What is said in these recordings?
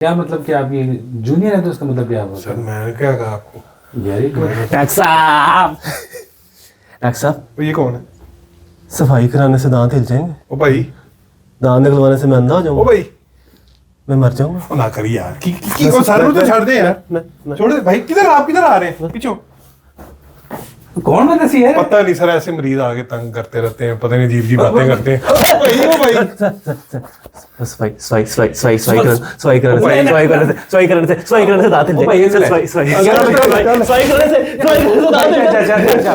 क्या मतलब कि आप ये जूनियर है तो उसका मतलब क्या हुआ? सर मैंने क्या कहा आपको? यार डॉक्टर साहब ये कौन है? सफाई कराने से दांत हिल जाएंगे। ओ भाई, दांत निकलवाने से मैं अंधा हो ओ जाऊंगा, भाई मैं मर जाऊंगा। ओ ना करिए यार। की को सारे तो छोड़ दे यार, छोड़ दे भाई। आप किधर आ रहे हैं? पीछे कौन बंदा सी है? पता नहीं सर, ऐसे मरीज आगे तंग करते रहते हैं, पता नहीं अजीब जी बातें करते हैं। ओ भाई सफाई करने से दांत हिल जाएंगे।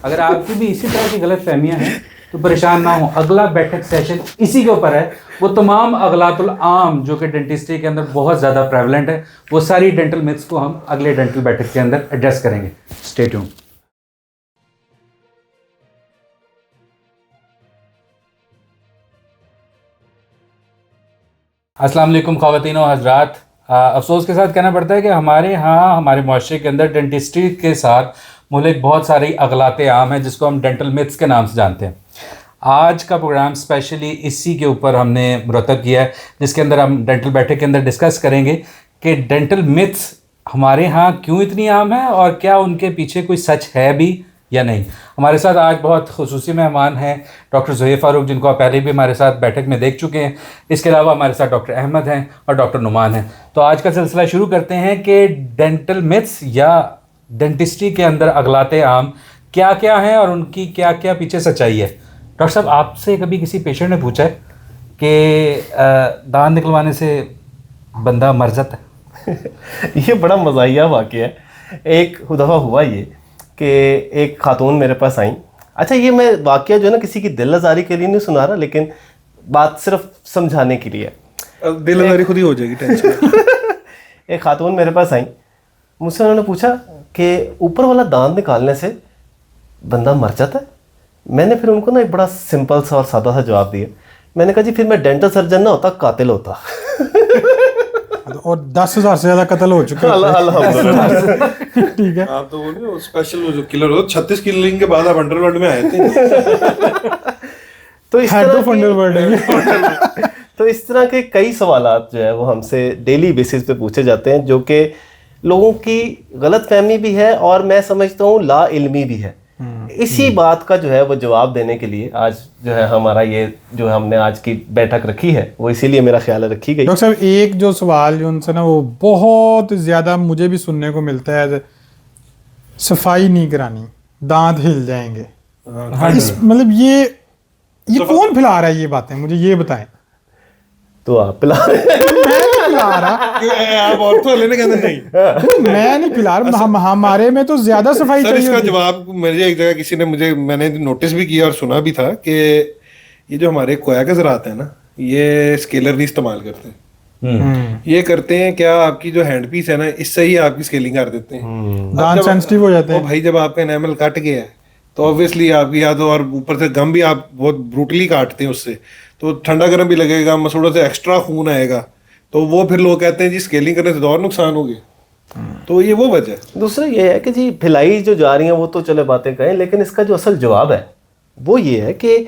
अगर आपकी भी इसी तरह की गलत फहमियां हैं तो परेशान ना हो, अगला बैठक सेशन इसी के ऊपर है। वो तमाम अगलातुल आम जो कि डेंटिस्ट्री के अंदर बहुत ज़्यादा प्रेवलेंट है, वो सारी डेंटल मिथ्स को हम अगले डेंटल बैठक के अंदर एड्रेस करेंगे। Stay tuned. अस्सलाम वालेकुम ख़वातीन व हज़रात। अफसोस के साथ कहना पड़ता है कि हमारे यहाँ हमारे मुआशरे के अंदर डेंटिस्ट्री के साथ मुल्क बहुत सारी अगलाते आम हैं जिसको हम डेंटल मिथ्स के नाम से जानते हैं। आज का प्रोग्राम स्पेशली इसी के ऊपर हमने मुरतब किया है, जिसके अंदर हम डेंटल बैठक के अंदर डिस्कस करेंगे कि डेंटल मिथ्स हमारे यहाँ क्यों इतनी आम है और क्या उनके पीछे कोई सच है भी या नहीं। हमारे साथ आज बहुत खुसूसी मेहमान हैं डॉक्टर ज़ोहैब फ़ारूक, जिनको आप पहले भी हमारे साथ बैठक में देख चुके हैं। इसके अलावा हमारे साथ डॉक्टर अहमद हैं और डॉक्टर नुमान हैं। तो आज का सिलसिला शुरू करते हैं कि डेंटल मिथ्स या डेंटिस्ट्री के अंदर अगलाते आम क्या क्या हैं और उनकी क्या क्या पीछे सच्चाई है। डॉक्टर साहब, आपसे कभी किसी पेशेंट ने पूछा है कि दांत निकलवाने से बंदा मर जाता है? ये बड़ा मज़ाहिया वाक़या है। एक दफ़ा हुआ ये कि एक खातून मेरे पास आई। अच्छा, ये मैं वाक़या जो है ना किसी की दिल आज़ारी के लिए नहीं सुना रहा, लेकिन बात सिर्फ समझाने के लिए। दिल आज़ारी खुद ही हो जाएगी, टेंशन। एक खातून मेरे पास आई, मुझसे उन्होंने पूछा कि ऊपर वाला दांत निकालने से बंदा मर जाता है। मैंने फिर उनको ना एक बड़ा सिंपल सा और सादा सा जवाब दिया। मैंने कहा जी, फिर मैं डेंटल सर्जन ना होता, कातिल होता। और 10,000 से ज्यादा कत्ल हो चुके हैं। ठीक है, आप तो बोलिए स्पेशल जो किलर हो, 36 किलिंग के बाद आप अंडरवर्ल्ड में आए थे। तो इस तरह के कई सवालात जो है वो हमसे डेली बेसिस पे पूछे जाते हैं, जो कि लोगों की गलत फहमी भी है और मैं समझता हूँ ला इल्मी भी है। इसी बात का जो है वो जवाब देने के लिए आज जो है हमारा ये जो हमने आज की बैठक रखी है, वो इसीलिए मेरा ख्याल रखी गई। डॉक्टर साहब, एक जो सवाल जो उनसे ना वो बहुत ज्यादा मुझे भी सुनने को मिलता है, सफाई नहीं करानी, दांत हिल जाएंगे। मतलब ये कौन फैला रहा है ये बातें, मुझे ये बताएं। तो आप पिला रहे हैं? मैं नहीं पिला रहा। आप और तो लेने कहते नहीं। मैं नहीं पिला रहा, हमारे में तो ज्यादा सफाई चाहिए। इसका जवाब मुझे एक जगह किसी ने मैंने नोटिस भी किया और सुना भी था कि ये जो हमारे कोया के ज़रात है ना, ये स्केलर नहीं इस्तेमाल करते। ये करते हैं क्या, आपकी जो हैंड पीस है ना, इससे ही आपकी स्केलिंग कर देते हैं। दांत सेंसिटिव हो जाते हैं। भाई जब आपका एनामल कट गया है तो ऑब्वियसली आपकी याद, और ऊपर से गम भी आप बहुत ब्रूटली काटते हैं, उससे तो ठंडा गर्म भी लगेगा, मसूड़ों से एक्स्ट्रा खून आएगा, तो वो फिर लोग कहते हैं जी स्केलिंग करने से तो और नुकसान हो गया। तो ये वो वजह है। दूसरा ये है कि जी भिलाई जो जा रही है वो तो चले बातें कहें, लेकिन इसका जो असल जवाब है वो ये है कि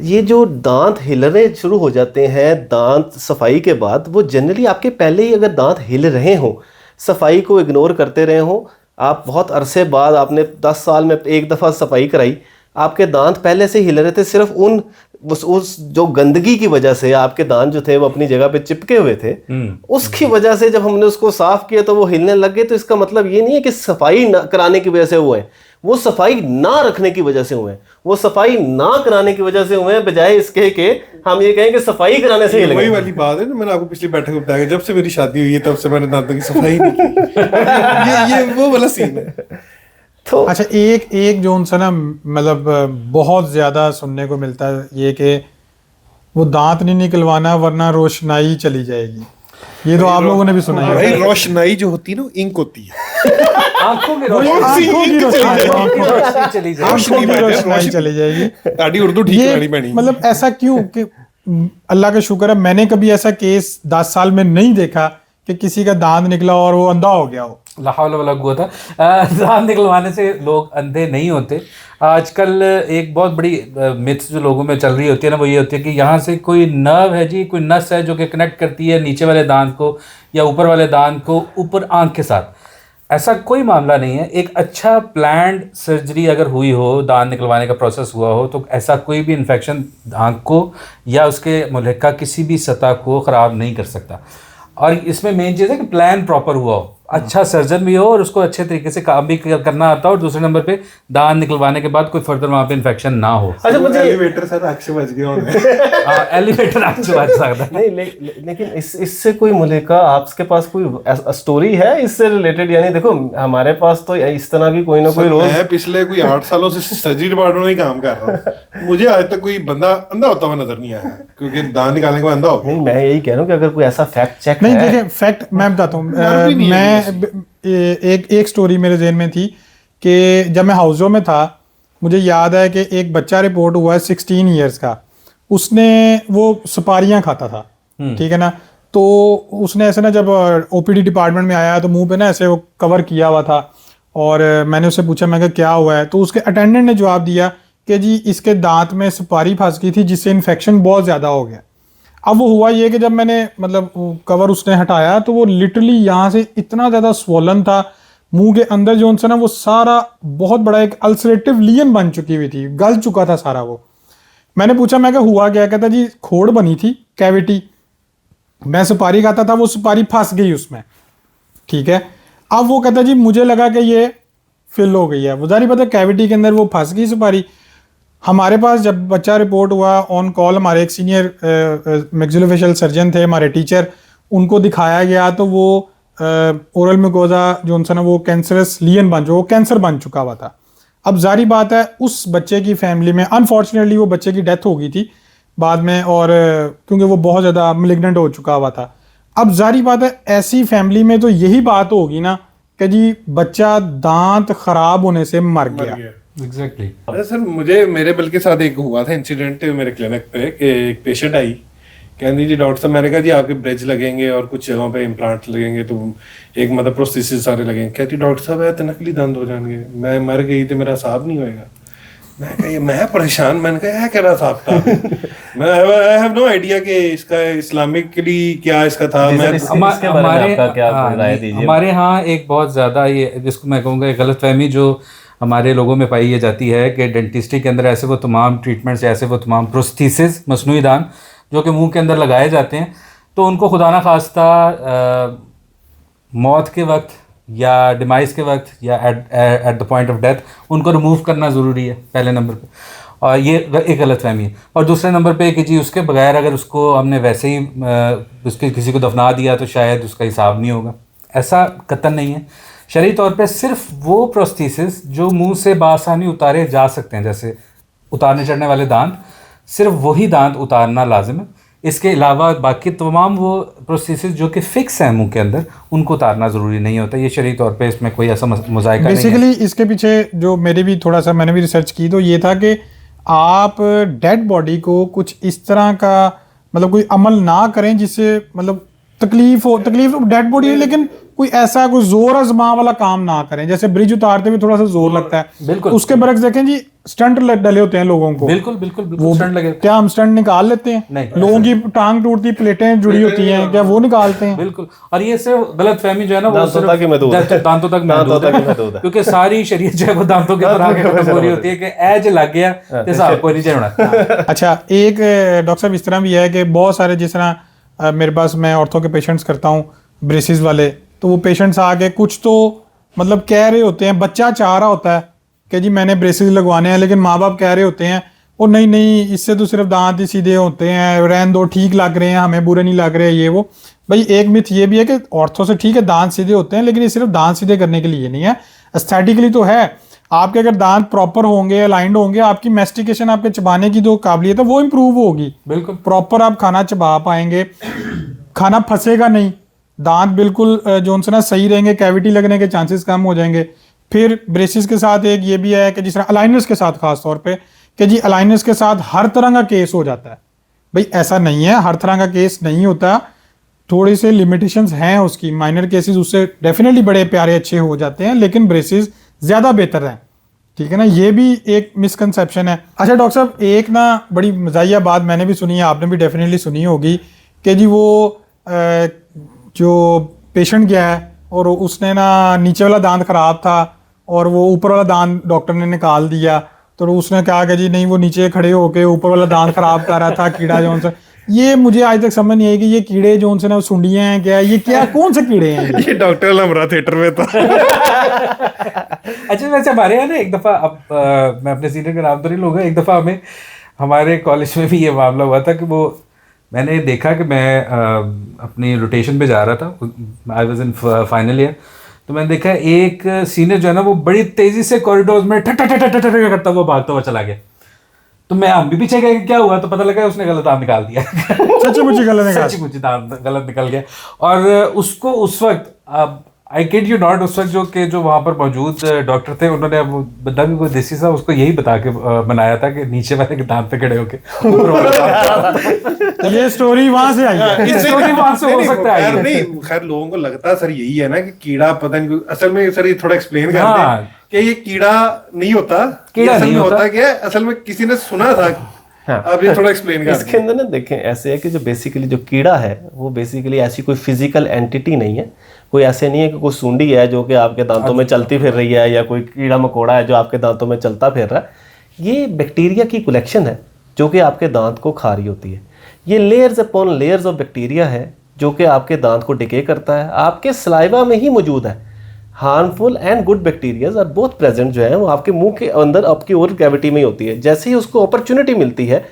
ये जो दांत हिलने शुरू हो जाते हैं दांत सफाई के बाद, वो जनरली आपके पहले ही अगर दांत हिल रहे हों, सफाई को इग्नोर करते रहे हों, आप बहुत अरसे बाद आपने 10 साल में एक दफ़ा सफाई कराई, आपके दांत पहले से हिल रहे थे, सिर्फ उस जो गंदगी की वजह से आपके दांत जो थे वो अपनी जगह पे चिपके हुए थे, उसकी वजह से जब हमने उसको साफ किया तो वो हिलने लग गए। तो इसका मतलब ये नहीं है कि सफाई ना कराने की वजह से हुए हैं, वो सफाई ना रखने की वजह से हुए हैं, वो सफाई ना कराने की वजह से हुए हैं, बजाय इसके कि हम ये कहें कि सफाई कराने से ही वही वाली बात है जो मैंने आपको पिछली बैठक में बताया, जब से मेरी शादी हुई है तब से मैंने दांतों की सफाई नहीं की। ये वो वाला सीन है। तो अच्छा, एक जो उनसे ना मतलब बहुत ज्यादा सुनने को मिलता है ये कि वो दांत नहीं निकलवाना वरना रोशनाई चली जाएगी। ये तो आप लोगों ने भी सुना है भाई। रोशनाई जो होती है ना, इंक होती है, आंखों की रोशनाई चली जाएगी। ताड़ी उर्दू ठीक करनी पड़ी। मतलब ऐसा क्यों कि अल्लाह का शुक्र है मैंने कभी ऐसा केस 10 साल में नहीं देखा कि किसी का दांत निकला और वो अंधा हो गया हो। ला हौला वला कुव्वता। दांत निकलवाने से लोग अंधे नहीं होते। आजकल एक बहुत बड़ी मिथ्स जो लोगों में चल रही होती है ना, वो ये होती है कि यहाँ से कोई नर्व है जी, कोई नस है जो कि कनेक्ट करती है नीचे वाले दांत को या ऊपर वाले दांत को ऊपर आंख के साथ। ऐसा कोई मामला नहीं है। एक अच्छा प्लान्ड सर्जरी अगर हुई हो, दांत निकलवाने का प्रोसेस हुआ हो, तो ऐसा कोई भी इन्फेक्शन आँख को या उसके मुल्हिका किसी भी सतह को ख़राब नहीं कर सकता। और इसमें मेन चीज़ है कि प्लान प्रॉपर हुआ हो, अच्छा सर्जन भी हो और उसको अच्छे तरीके से काम भी करना आता हो, और दूसरे नंबर पे दांत निकलवाने के बाद कोई फर्दर वहाँ पे इन्फेक्शन ना हो। अच्छा, मुझे एलिवेटर सर आँख से बच गया एलिवेटर आँख से बच सकता है। नहीं लेकिन इससे कोई मुल्हिका आपके पास कोई स्टोरी है इससे रिलेटेड? यानी देखो, हमारे पास तो इस तरह की कोई ना कोई रोज, मैं पिछले कोई 8 सालों से सर्जरी डिपार्टमेंट में ही काम कर रहा हूँ, मुझे आज तक कोई बंदा अंधा होता हुआ नजर नहीं आया, क्योंकि दांत निकालने के बाद अंधा हो गया। नहीं, मैं यही कह रहा हूँ कि अगर कोई ऐसा फैक्ट चेक नहीं, है। देखिए फैक्ट मैं बताता हूँ। मैं एक स्टोरी मेरे ज़हन में थी कि जब मैं हाउसो में था, मुझे याद है कि एक बच्चा रिपोर्ट हुआ है 16 ईयर्स का। उसने वो सुपारियाँ खाता था, ठीक है ना, तो उसने ऐसे ना जब ओपीडी डिपार्टमेंट में आया तो मुंह पे ना ऐसे वो कवर किया हुआ था, और मैंने उससे पूछा, मैं कहा क्या हुआ है, तो उसके अटेंडेंट ने जवाब दिया कि जी इसके दांत में सुपारी फंस गई थी जिससे इन्फेक्शन बहुत ज़्यादा हो गया। अब वो हुआ ये कि जब मैंने मतलब कवर उसने हटाया तो वो लिटरली यहाँ से इतना ज़्यादा स्वॉलन था, मुंह के अंदर जो उनसे ना वो सारा बहुत बड़ा एक अल्सरेटिव लीजन बन चुकी हुई थी, गल चुका था सारा वो। मैंने पूछा, मैं क्या हुआ क्या? कहता जी खोड़ बनी थी, कैविटी, मैं सुपारी खाता था, वो सुपारी फंस गई उसमें, ठीक है। अब वो कहता जी मुझे लगा कि ये फिल हो गई है, वो जारी पता कैविटी के अंदर वो फंस गई सुपारी। हमारे पास जब बच्चा रिपोर्ट हुआ ऑन कॉल, हमारे एक सीनियर मैक्सिलोफेशियल सर्जन थे, हमारे टीचर, उनको दिखाया गया तो वो ओरल म्यूकोजा जो उनसे ना वो कैंसरस लीजन बन जो वो कैंसर बन चुका हुआ था। अब जारी बात है उस बच्चे की फैमिली में अनफॉर्चुनेटली वो बच्चे की डेथ हो गई थी बाद में, और क्योंकि वो बहुत ज़्यादा मेलिग्नेंट हो चुका हुआ था। अब जारी बात है ऐसी फैमिली में तो यही बात होगी ना कि जी बच्चा दांत खराब होने से मर गया। एग्जैक्टली। अरे सर, मेरे बल्कि साथ एक हुआ था इंसिडेंट मेरे क्लिनिक पे कि एक पेशेंट आई, कहती जी डॉक्टर साहब, मैंने कहा जी आपके ब्रिज लगेंगे और कुछ जगहों पे इम्प्लांट लगेंगे, तो एक मतलब प्रोस्थेसिस सारे लगेंगे। कहती डॉक्टर साहब है तो नकली दंत हो जाएंगे, मैं मर गई तो मेरा हिसाब नहीं होएगा। मैं कहा मैं परेशान, मैंने कहा क्या रहा साहब था मैं आई हैव नो आइडिया कि इसका इस्लामिकली क्या इसका था। मैं हमारे यहाँ एक बहुत ज़्यादा ये जिसको मैं कहूँगा गलतफहमी जो हमारे लोगों में पाई जाती है कि डेंटिस्ट्री के अंदर ऐसे वो तमाम ट्रीटमेंट्स, ऐसे वो तमाम प्रोस्थेसिस, मसनूई दांत जो कि मुंह के अंदर लगाए जाते हैं, तो उनको खुदा ना खास्ता मौत के वक्त या डिमाइस के वक्त या at the point of death उनको रिमूव करना ज़रूरी है पहले नंबर पे, और ये एक गलतफहमी है। और दूसरे नंबर पे कि जी उसके बगैर अगर उसको हमने वैसे ही उसके किसी को दफना दिया तो शायद उसका हिसाब नहीं होगा, ऐसा कतई नहीं है। शरई तौर पे सिर्फ वो प्रोस्थेसिस जो मुंह से बासानी उतारे जा सकते हैं, जैसे उतारने चढ़ने वाले दांत, सिर्फ वही दांत उतारना लाजिम है। इसके अलावा बाकी तमाम वो प्रोसेसेस जो कि फिक्स हैं मुंह के अंदर, उनको उतारना ज़रूरी नहीं होता। ये शरई तौर पे इसमें कोई ऐसा मुज़ायका नहीं है। बेसिकली इसके पीछे जो मेरी भी थोड़ा सा मैंने भी रिसर्च की तो ये था कि आप डेड बॉडी को कुछ इस तरह का मतलब कोई अमल ना करें जिससे मतलब तकलीफ डेड बॉडी है, लेकिन कोई ऐसा कोई जोर आजमा वाला काम ना करें। जैसे ब्रिज उतारते हुए थोड़ा सा जोर लगता है, बिल्कुल उसके बरक्स देखें जी स्टंट डले होते हैं लोगों को, बिल्कुल बिल्कुल वो बिल्कुल स्टंट लगे, क्या हम स्टंट निकाल लेते हैं? नहीं, लोगों की टांग टूटती, प्लेटें जुड़ी होती हैं, क्या वो निकालते हैं? बिल्कुल। और ये सिर्फ गलतफहमी जो है ना वो दांतों तक महदूद है। क्योंकि सारी शरीयत जो है वो दांतों के ऊपर आके खत्म हो रही होती है कि एज लग गया तो हिसाब कोई नहीं चढ़ना। अच्छा, एक डॉक्टर साहब इस तरह भी है कि बहुत सारे जिस तरह मेरे पास मैं ऑर्थो के पेशेंट्स करता हूँ ब्रेसिस वाले, तो वो पेशेंट्स आके कुछ तो मतलब कह रहे होते हैं, बच्चा चाह रहा होता है कि जी मैंने ब्रेसिस लगवाने हैं, लेकिन माँ बाप कह रहे होते हैं वो नहीं इससे तो सिर्फ दांत ही सीधे होते हैं, रहन दो, ठीक लग रहे हैं, हमें बुरे नहीं लग रहे, ये वो। भाई एक मिथ ये भी है कि ऑर्थो से ठीक है दांत सीधे होते हैं, लेकिन ये सिर्फ दांत सीधे करने के लिए नहीं है, एस्थेटिकली तो है। आपके अगर दांत प्रॉपर होंगे, अलाइंड होंगे, आपकी मेस्टिकेशन, आपके चबाने की जो काबिलियत है वो इंप्रूव होगी, बिल्कुल प्रॉपर आप खाना चबा पाएंगे, खाना फंसेगा नहीं, दांत बिल्कुल जो उनसे ना सही रहेंगे, कैविटी लगने के चांसेस कम हो जाएंगे। फिर ब्रेसिस के साथ एक ये भी है कि जिस तरह अलाइनर्स के साथ खास तौर पे कि जी अलाइनर्स के साथ हर तरह का केस हो जाता है। भाई ऐसा नहीं है, हर तरह का केस नहीं होता। थोड़े से लिमिटेशंस हैं उसकी, माइनर केसेस उससे डेफिनेटली बड़े प्यारे अच्छे हो जाते हैं, लेकिन ब्रेसेस ज़्यादा बेहतर हैं, ठीक है ना, ये भी एक मिसकंसेप्शन है। अच्छा डॉक्टर साहब, एक ना बड़ी मज़ाहिया बात मैंने भी सुनी है, आपने भी डेफिनेटली सुनी होगी कि जी वो जो पेशेंट गया है और उसने ना नीचे वाला दांत ख़राब था और वो ऊपर वाला दांत डॉक्टर ने निकाल दिया, तो उसने कहा कि जी नहीं वो नीचे खड़े होके ऊपर वाला दांत खराब कर रहा था कीड़ा जोन से। ये मुझे आज तक समझ नहीं आई कि ये कीड़े जोन से ना सुंडियां हैं क्या, ये क्या कौन से कीड़े हैं ये डॉक्टर लमरा थिएटर में था। अच्छा वैसे हमारे यहाँ ना एक दफ़ा, अब मैं अपने सीनियर का नाम तो नहीं लूँगा, एक दफ़ा हमें हमारे कॉलेज में भी ये मामला हुआ था कि वो मैंने देखा कि मैं अपनी रोटेशन पे जा रहा था, I was in final year, तो मैंने देखा एक सीनियर जो है ना वो बड़ी तेज़ी से कॉरिडोर में ठट ठट ठट ठट करता हुआ भागता हुआ चला गया। तो मैं हम भी पीछे गए क्या हुआ, तो पता लगा उसने गलत दांत निकाल दिया। सच्ची मुझे दांत गलत निकल गया। और उसको उस वक्त आई किड यू नॉट, उस वक्त जो वहाँ पर मौजूद डॉक्टर थे उन्होंने, अब बंदा भी कोई देसी सा, उसको यही बता के बनाया था कि नीचे वाले के दांत पे खड़े होके ऊपर वाला। ये स्टोरी वहां से आई है, इस स्टोरी वहां से हो सकता है। नहीं खैर लोगों को लगता है सर यही है ना कि कीड़ा पता नहीं, असल में सर ये थोड़ा एक्सप्लेन कर हाँ। दें कि ये कीड़ा नहीं होता, कीड़ा असल नहीं में होता। होता क्या है, असल में किसी ने सुना था। हाँ। अब ये थोड़ा एक्सप्लेन कर इसके अंदर ना देखें ऐसे है कि जो बेसिकली जो कीड़ा है वो बेसिकली ऐसी कोई फिजिकल एंटिटी नहीं है, कोई ऐसे नहीं है कि कोई सूंडी है जो कि आपके दांतों में चलती फिर रही है, या कोई कीड़ा मकोड़ा है जो आपके दांतों में चलता फिर रहा है। ये बैक्टीरिया की कलेक्शन है जो कि आपके दांत को खा रही होती है। ये layers upon layers of bacteria है जो कि आपके दांत को डिके करता है, आपके सलाइवा में ही मौजूद है। Harmful and good bacterias are both present, जो है वो आपके मुंह के अंदर आपकी ओरल कैविटी में ही होती है। जैसे ही उसको अपॉर्चुनिटी मिलती है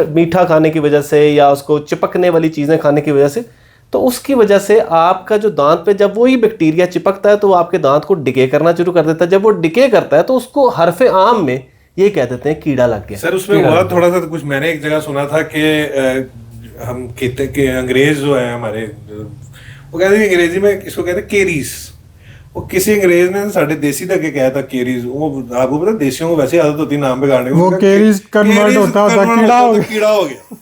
मीठा खाने की वजह से या उसको चिपकने वाली चीज़ें खाने की वजह से, तो उसकी वजह से आपका जो दांत पे जब वही बैक्टीरिया चिपकता है तो वो आपके दांत को डिके करना शुरू कर देता है। जब वो डिके करता है तो उसको हरफे आम में ये कह देते हैं कीड़ा लग गया। सर उसमें हुआ थोड़ा सा कुछ, मैंने एक जगह सुना था कि हम कहते कि अंग्रेज जो है हमारे, वो कहते हैं अंग्रेजी में इसको कहते हैं केरीज। वो किसी अंग्रेज ने साढ़े देसी तक कहा था केरीज। वो आपको पता देसियों को वैसे आदत होती है नाम बिगाड़ने की, वो केरीज कन्वर्ट होता कीड़ा हो गया।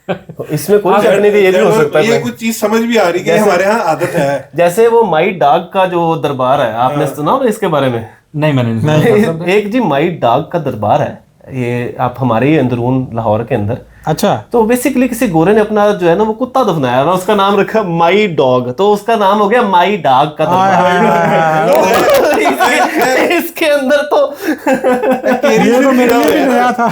तो इसमें कोई शक नहीं कि ये भी हो सकता है। ये कुछ चीज समझ भी आ रही है कि हमारे यहाँ आदत है। जैसे वो माई डॉग का जो दरबार है, आपने सुना होगा इसके बारे में? नहीं मैंने नहीं सुना। एक जी माई डॉग का दरबार है, ये आप हमारे ही अंदरून लाहौर के अंदर। अच्छा, तो बेसिकली किसी गोरे ने अपना जो है ना वो कुत्ता दफनाया और उसका नाम रखा माई डॉग, तो उसका नाम हो गया माई डॉग का दरबार। इसके अंदर तो ये तो मेरे लिए भी नया था।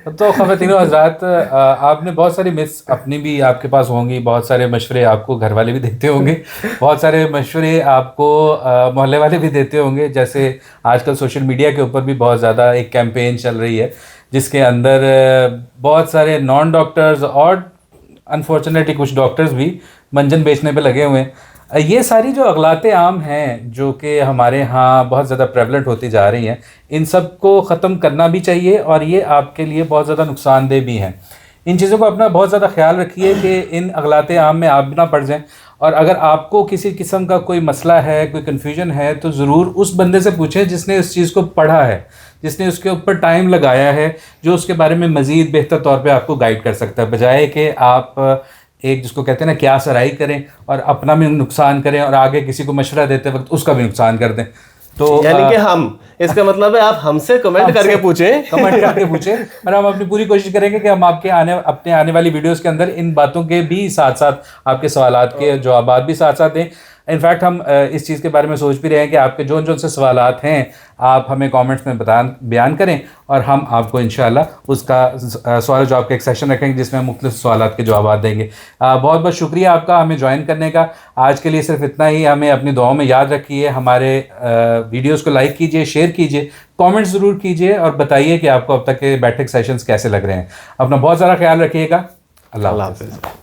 तो ख़वातीनो हज़रात, आपने बहुत सारी मिस अपनी भी आपके पास होंगी, बहुत सारे मशवरे आपको घर वाले भी देते होंगे, बहुत सारे मशवरे आपको मोहल्ले वाले भी देते होंगे। जैसे आजकल सोशल मीडिया के ऊपर भी बहुत ज़्यादा एक कैंपेन चल रही है जिसके अंदर बहुत सारे नॉन डॉक्टर्स और अनफॉर्चुनेटली कुछ डॉक्टर्स भी मंजन बेचने पे लगे हुए हैं। ये सारी जो अगलाते आम हैं जो कि हमारे यहाँ बहुत ज़्यादा प्रेवलेंट होती जा रही हैं, इन सब को ख़त्म करना भी चाहिए और ये आपके लिए बहुत ज़्यादा नुकसानदेह भी हैं। इन चीज़ों को अपना बहुत ज़्यादा ख्याल रखिए कि इन अगलाते आम में आप ना पड़ जाएं। और अगर आपको किसी किस्म का कोई मसला है, कोई कन्फ्यूजन है, तो ज़रूर उस बंदे से पूछें जिसने उस चीज़ को पढ़ा है, जिसने उसके ऊपर टाइम लगाया है, जो उसके बारे में मज़ीद बेहतर तौर पे आपको गाइड कर सकता है, बजाय कि आप एक जिसको कहते हैं ना क्या सराई करें और अपना भी नुकसान करें और आगे किसी को मशवरा देते वक्त उसका भी नुकसान कर दें। तो यानी कि हम, इसका मतलब है आप हमसे कमेंट करके पूछें, और हम अपनी पूरी कोशिश करेंगे कि हम आपके अपने आने वाली वीडियोस के अंदर इन बातों के भी साथ साथ आपके सवालात के जवाब भी साथ साथ दें। इनफैक्ट हम इस चीज़ के बारे में सोच भी रहे हैं कि आपके जो से सवालात हैं आप हमें कमेंट्स में बयान करें और हम आपको इंशाल्लाह उसका सवाल जवाब का एक सेशन रखेंगे जिसमें हम मुख्तलिफ सवालात के जवाब देंगे। बहुत बहुत शुक्रिया आपका हमें ज्वाइन करने का। आज के लिए सिर्फ इतना ही। हमें अपनी दुआओं में याद रखिए, हमारे वीडियोज़ को लाइक कीजिए, शेयर कीजिए, कॉमेंट्स ज़रूर कीजिए और बताइए कि आपको अब तक के बैठक सेशंस कैसे लग रहे हैं। अपना बहुत ज़्यादा ख्याल रखिएगा। अल्लाह हाफ़िज़।